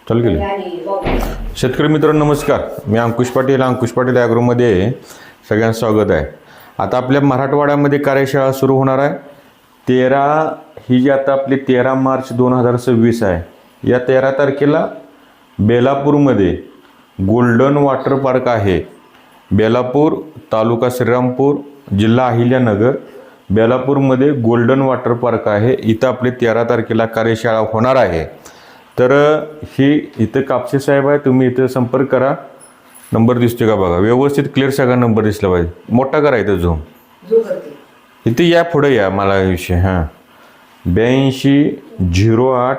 चालू केले. शेतकरी मित्रांनो नमस्कार, मी अंकुश पाटील. अंकुश पाटील ॲग्रोमध्ये सगळ्यांचं स्वागत आहे. आता आपल्या मराठवाड्यामध्ये कार्यशाळा सुरू होणार आहे. 13 ही जी आता आपली 13 मार्च 2026 आहे. या 13 तारखेला बेलापूरमध्ये गोल्डन वॉटर पार्क आहे. बेलापूर तालुका श्रीरामपूर जिल्हा अहिल्यानगर, बेलापूरमध्ये गोल्डन वॉटर पार्क आहे. इथं आपली 13 तारखेला कार्यशाळा होणार आहे. तर ही इथं कापसे साहेब आहे, तुम्ही इथं संपर्क करा. नंबर दिसतो का बघा, व्यवस्थित क्लिअर सगळा नंबर दिसला पाहिजे. मोठा करा इथं झूम. इथे या पुढे या, मला विषय 82 08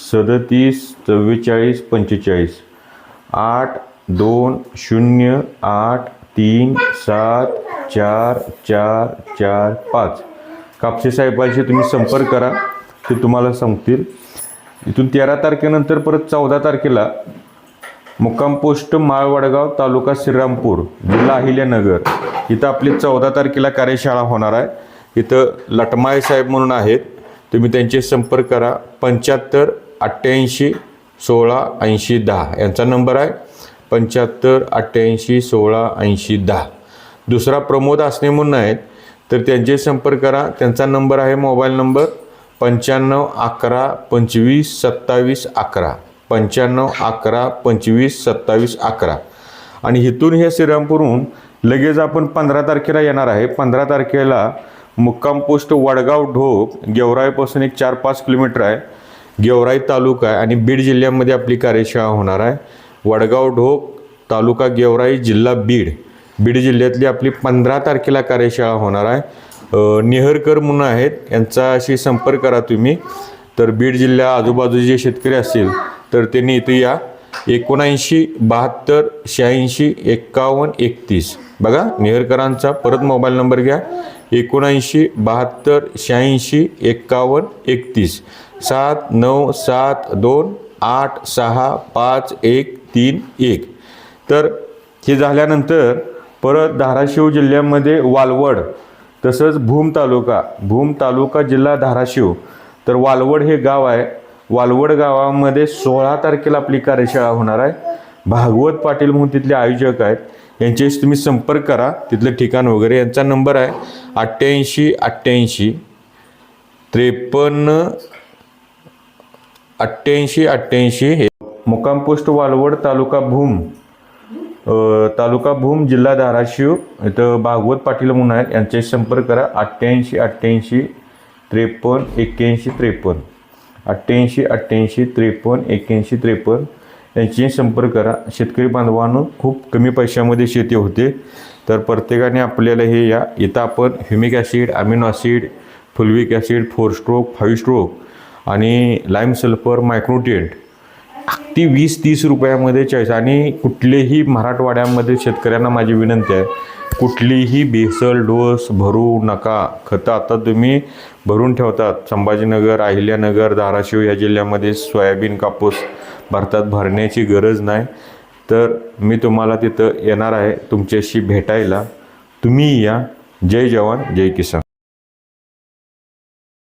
37 44 45 8208374445 कापसे साहेबांशी तुम्ही संपर्क करा, ते तुम्हाला सांगतील. इथून 13 तारखेनंतर परत 14 तारखेला मुक्काम पोस्ट माळवडगाव तालुका श्रीरामपूर जिल्हा अहिल्यानगर इथं आपली 14 तारखेला कार्यशाळा होणार आहे. इथं लटमाळे साहेब म्हणून आहेत, तुम्ही त्यांचे संपर्क करा. 75 88 16 80 10 यांचा नंबर आहे. 75 88 16 80 10. दुसरा प्रमोद असणे म्हणून आहेत, तर त्यांचे संपर्क करा. त्यांचा नंबर आहे, मोबाईल नंबर 95 11 25 27 11 95 11 25 27 11. आणि इथून हे श्रीरामपूरहून लगेच आपण 15 तारखेला येणार आहे. 15 तारखेला मुक्काम पोस्ट वडगाव ढोक गेवराईपासून एक 4-5 किलोमीटर आहे. गेवराई तालुका आहे आणि बीड जिल्ह्यामध्ये आपली कार्यशाळा होणार आहे. वडगाव ढोक तालुका गेवराई जिल्हा बीड, बीड जिल्ह्यातली आपली 15 तारखेला कार्यशाळा होणार आहे. नेहरकर म्हणून आहेत, यांच्याशी संपर्क करा तुम्ही. तर बीड जिल्ह्या आजूबाजूचे जे शेतकरी असतील तर त्यांनी इथे या. 79 72 86 51 31 बघा नेहरकरांचा. परत मोबाईल नंबर घ्या, 79 72 86 51 31 7972 86 5131. तर हे झाल्यानंतर परत धाराशिव जिल्ह्यामध्ये वालवड, तसंच भूम तालुका जिल्हा धाराशिव. तर वालवड हे गाव आहे. वालवड गावामध्ये 16 तारखेला आपली कार्यशाळा होणार आहे. भागवत पाटील म्हणून तिथले आयोजक आहेत, यांच्याशी तुम्ही संपर्क करा. तिथलं ठिकाण वगैरे. यांचा नंबर आहे 88 88 53 88 88. हे मुक्काम पोस्ट वालवड तालुका भूम जिल्हा धाराशिव. इथं भागवत पाटील म्हणून आहेत, यांच्याशी संपर्क करा. 88 88 53 81 53 88 88 53 81 53 यांच्याशी संपर्क करा. शेतकरी बांधवांनो, खूप कमी पैशामध्ये शेती होते. तर प्रत्येकाने आपल्याला हे या. इथं आपण humic acid, amino acid, फुलविक acid 4 stroke 5 stroke आणि लाईम सल्फर मायक्रोट्रिएंट अगदी 20-30 रुपयामध्ये चॉईस. आणि कुठलेही मराठवाड्यामध्ये शेतकऱ्यांना माझी विनंती आहे, कुठलीही बेसल डोस भरू नका. खतं आता तुम्ही भरून ठेवतात. संभाजीनगर, अहिल्यानगर, धाराशिव या जिल्ह्यामध्ये सोयाबीन, कापूस भारतात भरण्याची गरज नाही. तर मी तुम्हाला तिथं येणार आहे तुमच्याशी भेटायला. तुम्ही या. जय जवान जय किसान.